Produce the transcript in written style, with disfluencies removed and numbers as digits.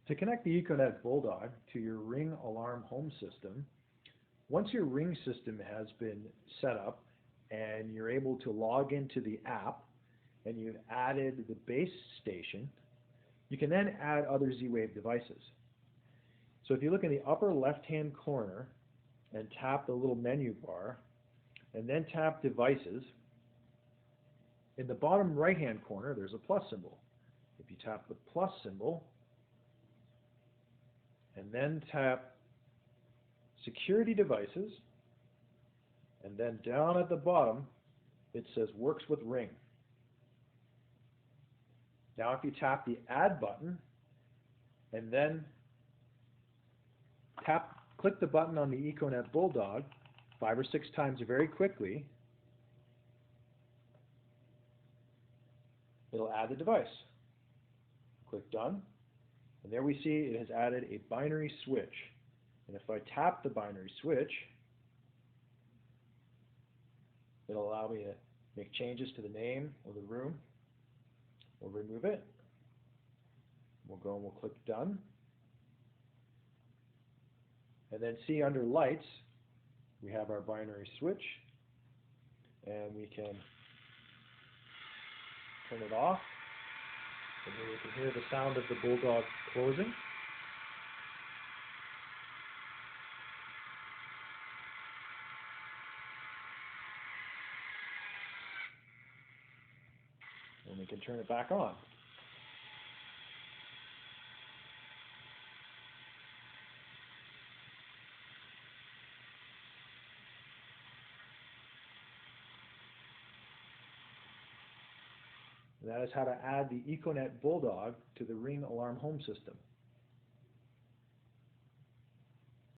To connect the Econet Bulldog to your Ring alarm home system, once your Ring system has been set up and you're able to log into the app and you've added the base station, you can then add other Z-Wave devices. So if you look in the upper left-hand corner and tap the little menu bar and then tap Devices, in the bottom right-hand corner there's a plus symbol. If you tap the plus symbol and then tap Security Devices, and then down at the bottom it says Works with Ring. Now if you tap the Add button and then click the button on the Econet Bulldog 5 or 6 times very quickly, it'll add the device. Click Done, and there we see it has added a binary switch. And if I tap the binary switch, it'll allow me to make changes to the name of the room. We'll remove it. We'll go and we'll click Done. And then see under Lights, we have our binary switch, and we can turn it off. And here you can hear the sound of the Bulldog closing. And we can turn it back on. And that is how to add the Econet Bulldog to the Ring Alarm Home System.